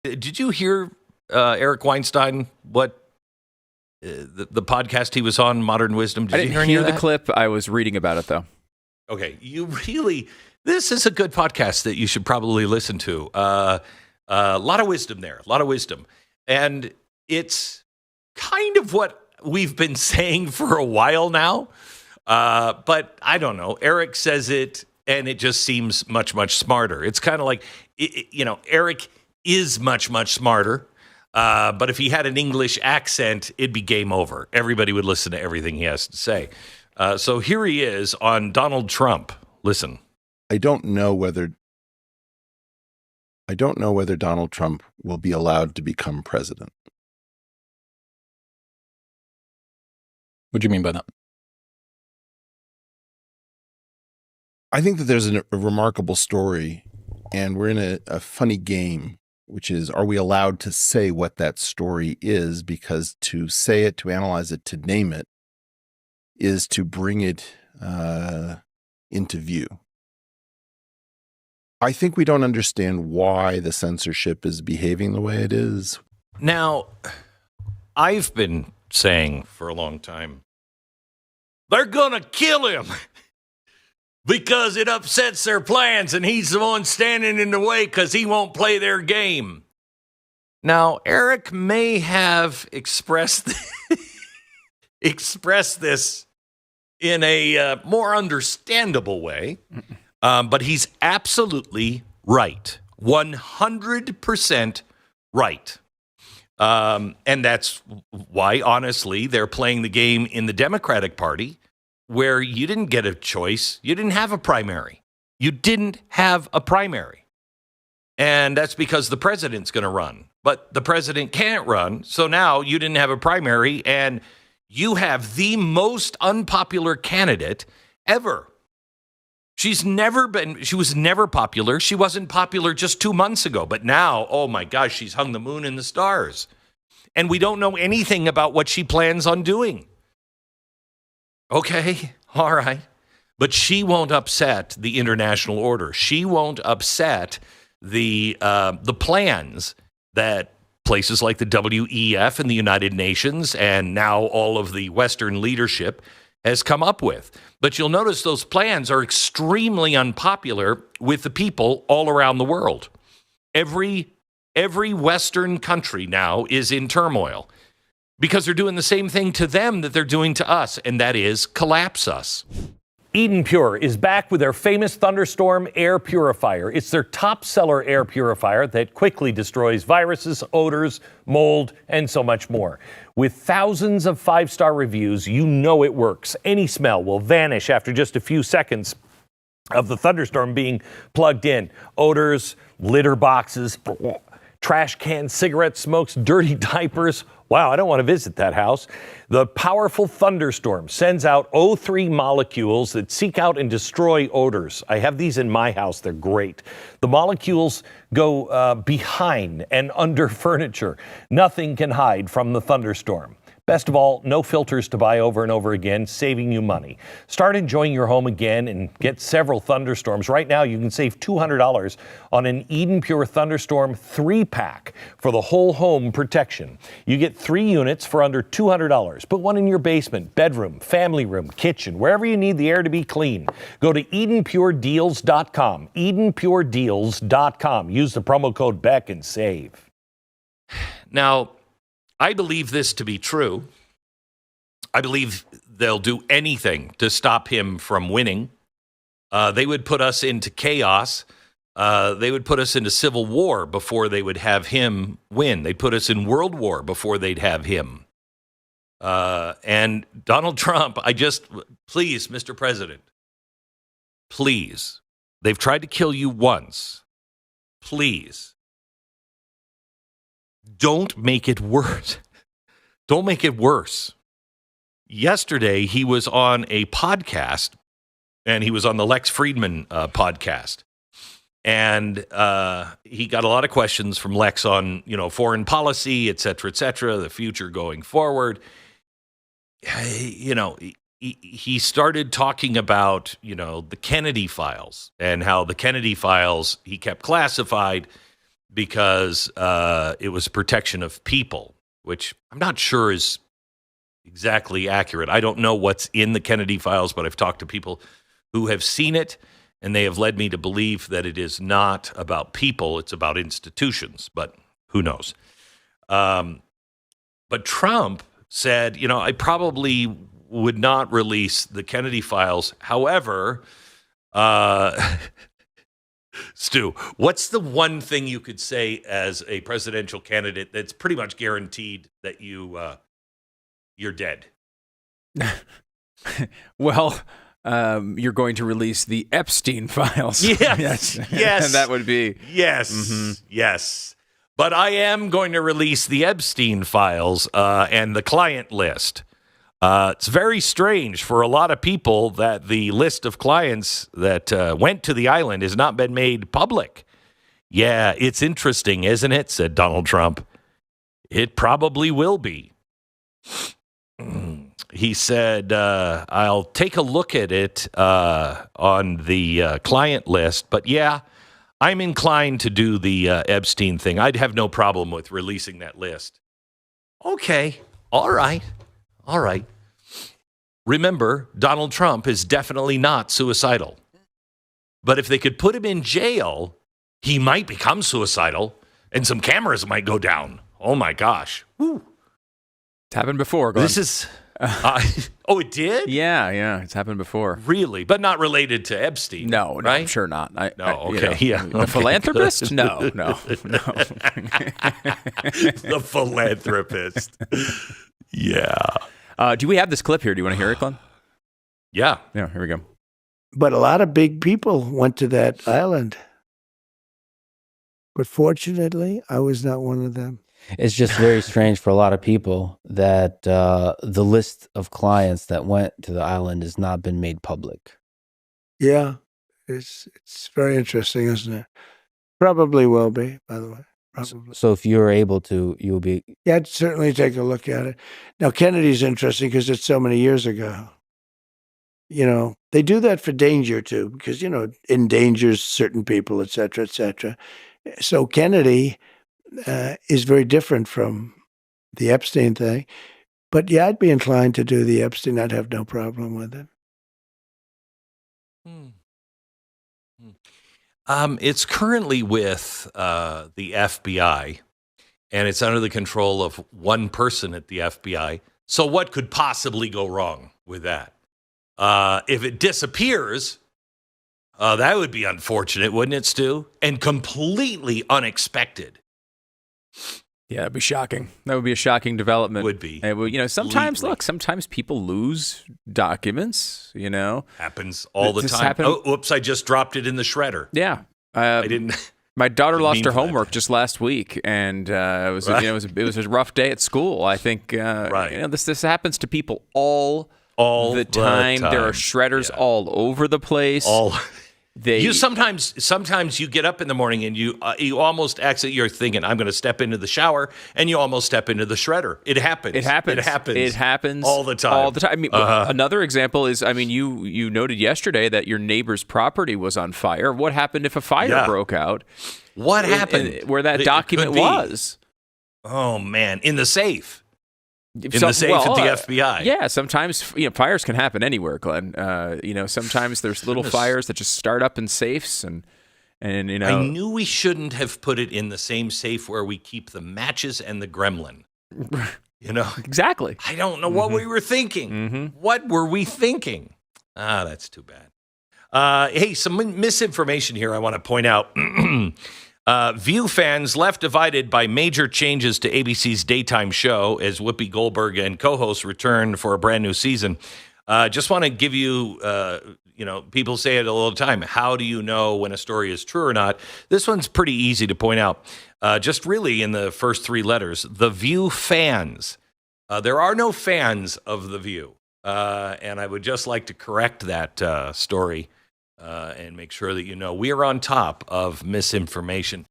Did you hear Eric Weinstein, what the podcast he was on, Modern Wisdom? I didn't hear the clip. I was reading about it, though. Okay, this is a good podcast that you should probably listen to. A lot of wisdom there, a lot of wisdom. And it's kind of what we've been saying for a while now. But I don't know. Eric says it, and it just seems much, much smarter. It's kind of like, Eric is much, much smarter. But if he had an English accent, it'd be game over. Everybody would listen to everything he has to say. So here he is on Donald Trump. Listen. I don't know whether Donald Trump will be allowed to become president. What do you mean by that? I think that there's a remarkable story, and we're in a funny game, which is, are we allowed to say what that story is? Because to say it, to analyze it, to name it, is to bring it into view. I think we don't understand why the censorship is behaving the way it is. Now, I've been saying for a long time, they're going to kill him because it upsets their plans and he's the one standing in the way because he won't play their game. Now, Eric may have expressed this in a more understandable way, but he's absolutely right. 100% right. And that's why, honestly, they're playing the game in the Democratic Party where you didn't get a choice. You didn't have a primary. And that's because the president's going to run. But the president can't run. So now you didn't have a primary, and you have the most unpopular candidate ever. She was never popular. She wasn't popular just 2 months ago. But now, oh my gosh, she's hung the moon and the stars. And we don't know anything about what she plans on doing. Okay, all right. But she won't upset the international order. She won't upset the plans that places like the WEF and the United Nations and now all of the Western leadership has come up with. But you'll notice those plans are extremely unpopular with the people all around the world. Every Western country now is in turmoil because they're doing the same thing to them that they're doing to us, and that is collapse us. Eden Pure is back with their famous Thunderstorm air purifier. It's their top seller air purifier that quickly destroys viruses, odors, mold, and so much more. With thousands of 5-star reviews, you know it works. Any smell will vanish after just a few seconds of the Thunderstorm being plugged in. Odors, litter boxes, trash cans, cigarette smokes, dirty diapers. Wow, I don't want to visit that house. The powerful Thunderstorm sends out O3 molecules that seek out and destroy odors. I have these in my house. They're great. The molecules go behind and under furniture. Nothing can hide from the Thunderstorm. Best of all, no filters to buy over and over again, saving you money. Start enjoying your home again and get several Thunderstorms. Right now, you can save $200 on an Eden Pure Thunderstorm 3-pack for the whole home protection. You get 3 units for under $200. Put one in your basement, bedroom, family room, kitchen, wherever you need the air to be clean. Go to EdenPureDeals.com, EdenPureDeals.com. Use the promo code Beck and save. Now, I believe this to be true. I believe they'll do anything to stop him from winning. They would put us into chaos. They would put us into civil war before they would have him win. They'd put us in world war before they'd have him. And Donald Trump, please, Mr. President, please. They've tried to kill you once. Please. Don't make it worse. Don't make it worse. Yesterday, he was on a podcast, and he was on the Lex Friedman podcast. And he got a lot of questions from Lex on, foreign policy, et cetera, the future going forward. He started talking about, the Kennedy files and how the Kennedy files he kept classified because it was protection of people, which I'm not sure is exactly accurate. I don't know what's in the Kennedy files, but I've talked to people who have seen it, and they have led me to believe that it is not about people, it's about institutions, but who knows? But Trump said, I probably would not release the Kennedy files. However, Stu, what's the one thing you could say as a presidential candidate that's pretty much guaranteed that you're dead? Well, you're going to release the Epstein files. Yes. Yes. And that would be... Yes. Mm-hmm. Yes. But I am going to release the Epstein files and the client list. It's very strange for a lot of people that the list of clients that went to the island has not been made public. Yeah, it's interesting, isn't it? Said Donald Trump. It probably will be. He said, I'll take a look at it on the client list. But yeah, I'm inclined to do the Epstein thing. I'd have no problem with releasing that list. Okay. All right. Remember, Donald Trump is definitely not suicidal. But if they could put him in jail, he might become suicidal and some cameras might go down. Oh my gosh. Woo. It's happened before. This is... it did? Yeah, it's happened before. Really? But not related to Epstein? No, right? I'm sure not. Yeah. A philanthropist? No. The philanthropist. Yeah. Do we have this clip here? Do you want to hear it, Glenn? Yeah. Yeah, here we go. But a lot of big people went to that island. But fortunately, I was not one of them. It's just very strange for a lot of people that the list of clients that went to the island has not been made public. Yeah, it's very interesting, isn't it? Probably will be, by the way. Probably. So if you're able to, you'll be... Yeah, I'd certainly take a look at it. Now, Kennedy's interesting because it's so many years ago. They do that for danger, too, because, endangers certain people, et cetera, et cetera. So Kennedy... is very different from the Epstein thing. But yeah, I'd be inclined to do the Epstein. I'd have no problem with it. It's currently with the FBI, and it's under the control of one person at the FBI. So what could possibly go wrong with that? If it disappears, that would be unfortunate, wouldn't it, Stu? And completely unexpected. Yeah, that'd be shocking. That would be a shocking development. Would be. And, sometimes people lose documents, Happens all the time. Happened. Oh, whoops, I just dropped it in the shredder. Yeah. I didn't. My daughter lost her for that. homework just last week, and it was Right. it was a rough day at school. I think Right. This happens to people all the time. There are shredders all over the place. You sometimes you get up in the morning and you almost accidentally, you're thinking, I'm going to step into the shower, and you almost step into the shredder. It happens. It happens all the time. I mean, another example is, you noted yesterday that your neighbor's property was on fire. What happened if a fire broke out? What happened? Where that document was? Oh man, in the safe. The safe at the FBI. Yeah, sometimes fires can happen anywhere, Glenn. Sometimes there's little fires that just start up in safes, and I knew we shouldn't have put it in the same safe where we keep the matches and the gremlin. Exactly. I don't know what we were thinking. Mm-hmm. What were we thinking? That's too bad. Hey, some misinformation here I want to point out. View fans left divided by major changes to ABC's daytime show as Whoopi Goldberg and co-hosts return for a brand new season. Just want to give you, people say it all the time. How do you know when a story is true or not? This one's pretty easy to point out. Just really in the first three letters, the View fans. There are no fans of The View. And I would just like to correct that story. And make sure that we are on top of misinformation.